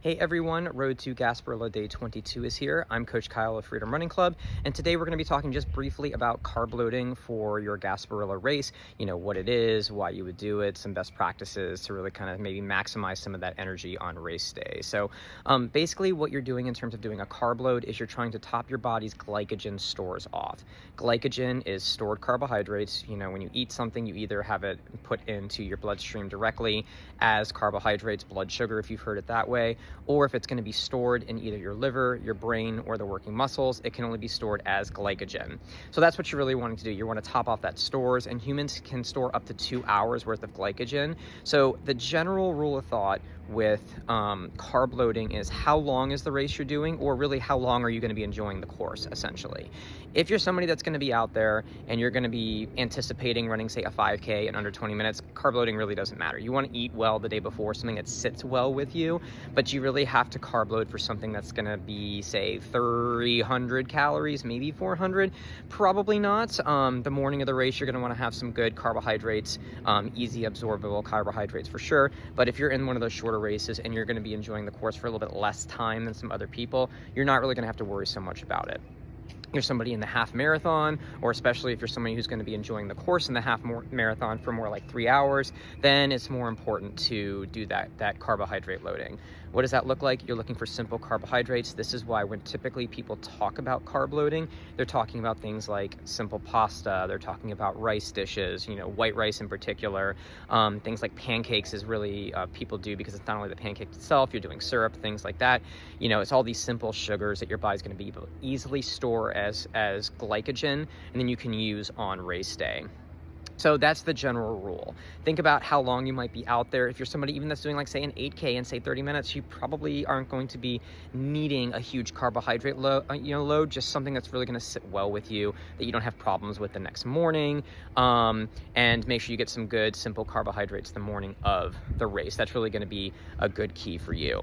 Hey everyone, Road to Gasparilla Day 22 is here. I'm Coach Kyle of Freedom Running Club, and today we're going to be talking just briefly about carb loading for your Gasparilla race. You know, what it is, why you would do it, some best practices to really kind of maybe maximize some of that energy on race day. So basically what you're doing in terms of doing a carb load is you're trying to top your body's glycogen stores off. Glycogen is stored carbohydrates. You know, when you eat something, you either have it put into your bloodstream directly as carbohydrates, blood sugar, if you've heard it that way, or if it's going to be stored in either your liver, your brain, or the working muscles, it can only be stored as glycogen. So that's what you're really wanting to do. You want to top off that stores, and humans can store up to 2 hours worth of glycogen. So the general rule of thought with carb loading is how long is the race you're doing, or really how long are you going to be enjoying the course, essentially. If you're somebody that's going to be out there and you're going to be anticipating running, say, a 5K in under 20 minutes, carb loading really doesn't matter. You want to eat well the day before, something that sits well with you, but you really have to carb load for something that's going to be, say, 300 calories, maybe 400. Probably not. The morning of the race, you're going to want to have some good carbohydrates, easy absorbable carbohydrates for sure. But if you're in one of those shorter races and you're going to be enjoying the course for a little bit less time than some other people, you're not really going to have to worry so much about it. You're somebody in the half marathon, or especially if you're somebody who's going to be enjoying the course in the half marathon for more like 3 hours, then it's more important to do that carbohydrate loading. What does that look like? You're looking for simple carbohydrates. This is why when typically people talk about carb loading, they're talking about things like simple pasta, they're talking about rice dishes, you know, white rice in particular. Things like pancakes is really people do, because it's not only the pancake itself, you're doing syrup, things like that. You know, it's all these simple sugars that your body's going to be able to easily store as glycogen, and then you can use on race day. So that's the general rule. Think about how long you might be out there. If you're somebody even that's doing, like, say, an 8K in, say, 30 minutes, you probably aren't going to be needing a huge carbohydrate load, just something that's really going to sit well with you, that you don't have problems with the next morning. And make sure you get some good, simple carbohydrates the morning of the race. That's really going to be a good key for you.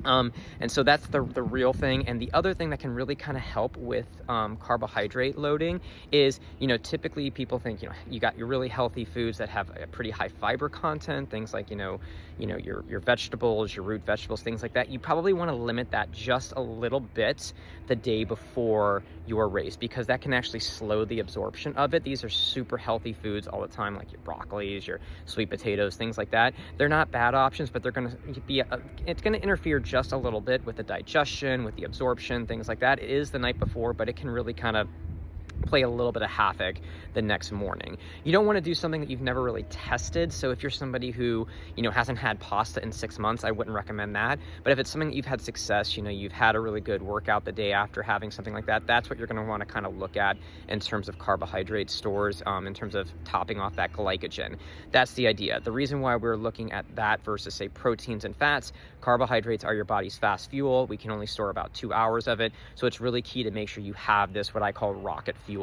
And so that's the real thing. And the other thing that can really kind of help with carbohydrate loading is, you know, typically people think, you know, you got your really healthy foods that have a pretty high fiber content, things like, your vegetables, your root vegetables, things like that. You probably want to limit that just a little bit the day before your race, because that can actually slow the absorption of it. These are super healthy foods all the time, like your broccolis, your sweet potatoes, things like that. They're not bad options, but they're going to be, it's going to interfere just a little bit with the digestion, with the absorption, things like that. It is the night before, but it can really kind of play a little bit of havoc the next morning. You don't want to do something that you've never really tested. So if you're somebody who, hasn't had pasta in 6 months, I wouldn't recommend that. But if it's something that you've had success, you've had a really good workout the day after having something like that, that's what you're going to want to kind of look at in terms of carbohydrate stores, in terms of topping off that glycogen. That's the idea. The reason why we're looking at that versus, say, proteins and fats, carbohydrates are your body's fast fuel. We can only store about 2 hours of it. So it's really key to make sure you have this, what I call rocket fuel,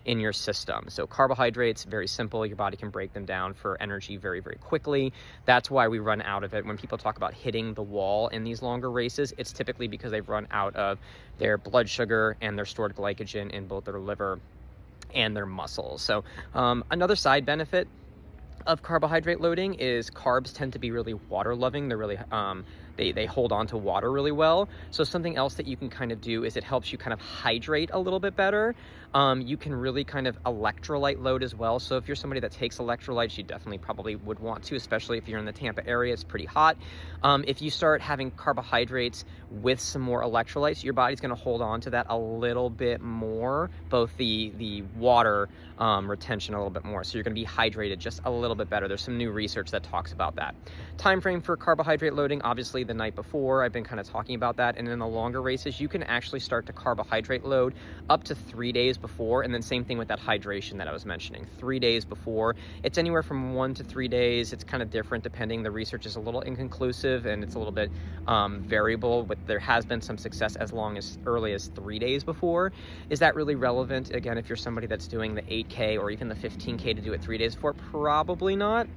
in your system. So carbohydrates, very simple. Your body can break them down for energy very, very quickly. That's why we run out of it. When people talk about hitting the wall in these longer races, it's typically because they've run out of their blood sugar and their stored glycogen in both their liver and their muscles. So another side benefit of carbohydrate loading is carbs tend to be really water loving. They're really they hold on to water really well. So something else that you can kind of do is it helps you kind of hydrate a little bit better. You can really kind of electrolyte load as well. So if you're somebody that takes electrolytes, you definitely probably would want to, especially if you're in the Tampa area, it's pretty hot. If you start having carbohydrates with some more electrolytes, your body's going to hold on to that a little bit more, both the water retention a little bit more. So you're going to be hydrated just a little bit better. There's some new research that talks about that. Time frame for carbohydrate loading, obviously the night before. I've been kind of talking about that. And in the longer races, you can actually start to carbohydrate load up to 3 days before. And then same thing with that hydration that I was mentioning, 3 days before. It's anywhere from 1 to 3 days. It's kind of different depending. The research is a little inconclusive and it's a little bit variable, but there has been some success as early as 3 days before. Is that really relevant? Again, if you're somebody that's doing the 8K or even the 15K to do it 3 days before, probably not.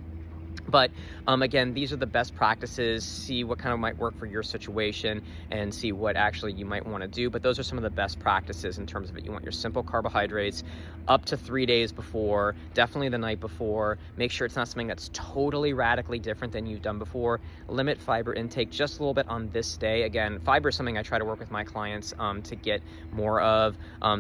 But again, these are the best practices. See what kind of might work for your situation and see what actually you might want to do. But those are some of the best practices in terms of it. You want your simple carbohydrates up to 3 days before, definitely the night before. Make sure it's not something that's totally radically different than you've done before. Limit fiber intake just a little bit on this day. Again, fiber is something I try to work with my clients to get more of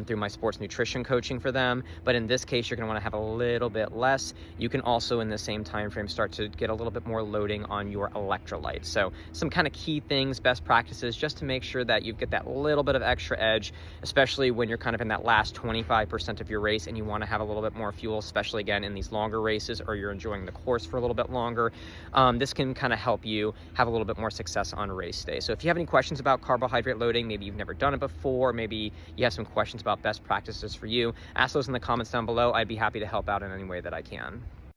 through my sports nutrition coaching for them. But in this case, you're going to want to have a little bit less. You can also in the same time frame start to get a little bit more loading on your electrolytes. So some kind of key things, best practices, just to make sure that you get that little bit of extra edge, especially when you're kind of in that last 25% of your race and you want to have a little bit more fuel, especially again in these longer races, or you're enjoying the course for a little bit longer. This can kind of help you have a little bit more success on race day. So if you have any questions about carbohydrate loading, maybe you've never done it before, maybe you have some questions about best practices for you, ask those in the comments down below. I'd be happy to help out in any way that I can.